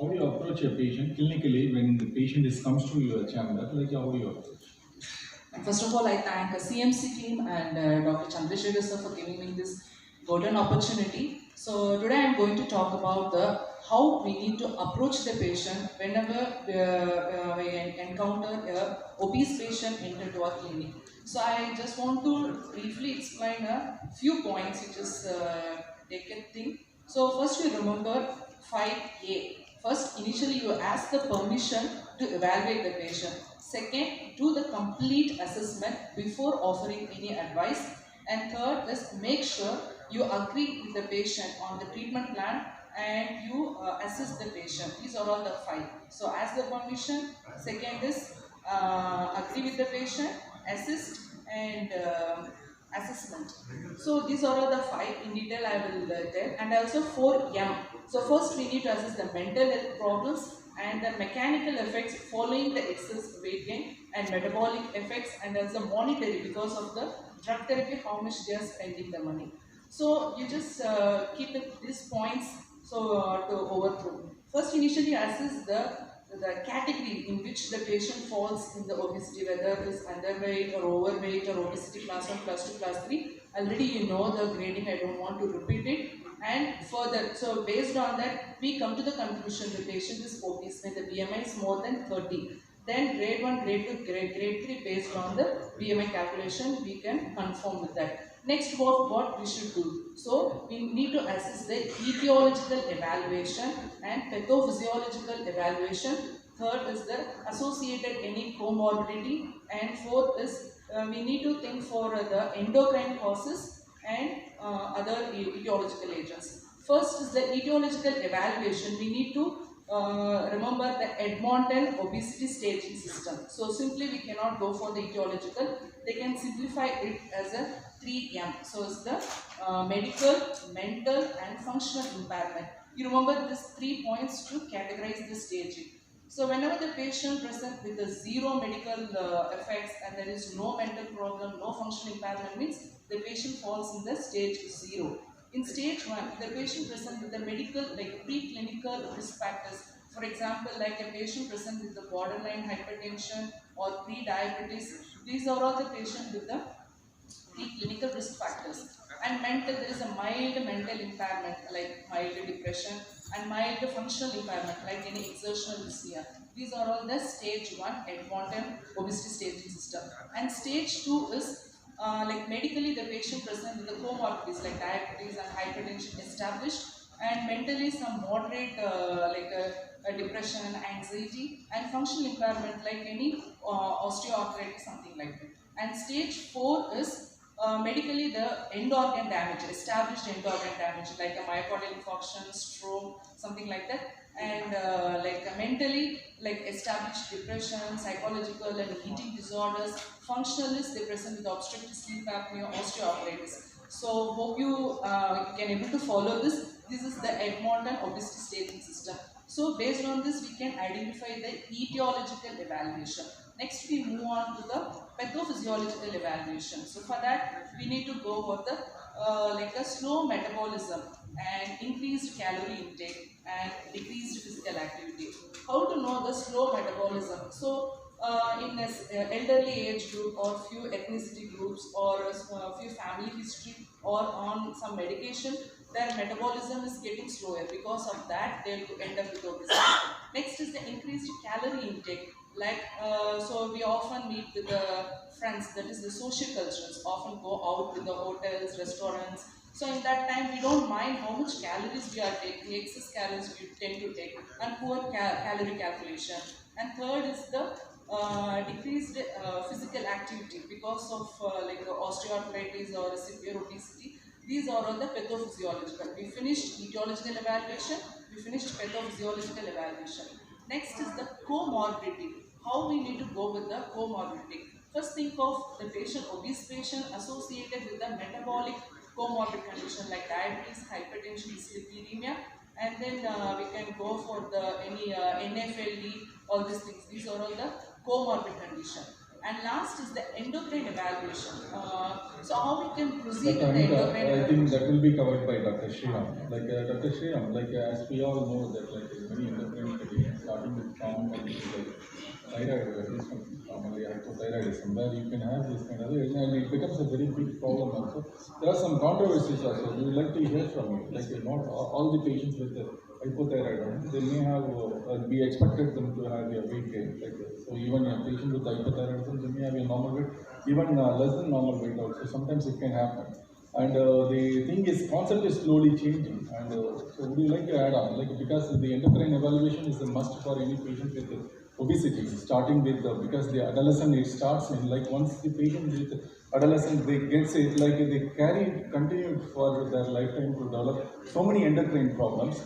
How do you approach a patient clinically when the patient comes to your chamber? Like how do you approach? First of all, I thank CMC team and Dr. Chandrasekhar sir for giving me this golden opportunity. So today I am going to talk about the how we need to approach the patient whenever we encounter a obese patient into our clinic. So I just want to briefly explain a few points which is take a thing. So first you remember 5A. First, initially you ask the permission to evaluate the patient. Second, do the complete assessment before offering any advice. And third is make sure you agree with the patient on the treatment plan and you assess the patient. These are all the 5. So ask the permission. Second is agree with the patient, assist, and assessment. So these are all the 5 in detail I will tell, and also 4M. So first we need to assess the mental health problems and the mechanical effects following the excess weight gain and metabolic effects, and also monetary because of the drug therapy, how much they are spending the money. So you just keep it these points so to overthrow. First initially assess the category in which the patient falls in the obesity, whether it is underweight or overweight or obesity class 1, class 2, class 3. Already you know the grading, I don't want to repeat it. And further, so based on that, we come to the conclusion the patient is obese when the BMI is more than 30. Then grade 1, grade 2, grade 3 based on the BMI calculation, we can confirm with that. Next, what we should do. So, we need to assess the etiological evaluation and pathophysiological evaluation. Third is the associated any comorbidity. And fourth is we need to think for the endocrine causes and other etiological agents. First is the etiological evaluation. We need to remember the Edmonton obesity staging system. So simply we cannot go for the etiological. They can simplify it as a 3M. So it's the medical, mental and functional impairment. You remember these 3 points to categorize the staging. So whenever the patient presents with the zero medical effects and there is no mental problem, no functional impairment, means the patient falls in the stage 0. In stage 1, the patient presents with the medical, like preclinical risk factors. For example, like a patient presents with the borderline hypertension or pre-diabetes. These are all the patients with the preclinical risk factors. And mental, there is a mild mental impairment like mild depression and mild functional impairment like any exertional dyspnea. These are all the stage 1 Edmonton obesity staging system. And stage 2 is like medically the patient present with the comorbidities like diabetes and hypertension established, and mentally some moderate depression, anxiety and functional impairment like any osteoarthritis, something like that. And stage 4 is medically the end organ damage, established end organ damage like a myocardial infarction, stroke, something like that. And mentally like established depression, psychological and eating disorders. Functionalists, they present with obstructive sleep apnea, osteoarthritis. So hope you can able to follow this. This is the Edmonton obesity staging system. So based on this, we can identify the etiological evaluation. Next, we move on to the pathophysiological evaluation. So for that, we need to go for the like a slow metabolism and increased calorie intake and decreased physical activity. How to know the slow metabolism? So in this elderly age group or few ethnicity groups or few family history or on some medication, their metabolism is getting slower. Because of that, they will end up with obesity. Next is the increased calorie intake. Like so we often meet with the friends, that is the social cultures, often go out with the hotels, restaurants. So in that time we don't mind how much calories we are taking, excess calories we tend to take, and poor calorie calculation. And third is the decreased physical activity because of osteoarthritis or severe obesity. These are all the pathophysiological. We finished etiological evaluation, we finished pathophysiological evaluation. Next is the comorbidity. How we need to go with the comorbidity. First think of the patient, obese patient associated with the metabolic comorbid condition like diabetes, hypertension, dyslipidemia, and then we can go for the any NFLD, all these things. These are all the comorbid condition. And last is the endocrine evaluation. So how we can proceed Dr. with the Anitha, endocrine I think evaluation? that will be covered by Dr. Sriram. Dr. Sriram, as we all know that many endocrine conditions, starting with common like thyroidism, commonly hypothyroidism, where you can have this kind of, and it becomes a very big problem also. There are some controversies also. We would like to hear from you. Not all the patients with hypothyroidism, they may have, we expected them to have a weight gain. So even a patient with hypothyroidism, they may have a normal weight, even less than normal weight also. Sometimes it can happen. And the thing is, concept is slowly changing. And so, would you like to add on? Because the endocrine evaluation is a must for any patient with obesity, starting with because the adolescent it starts in once the patient with adolescent they gets it they carry it continued for their lifetime to develop so many endocrine problems.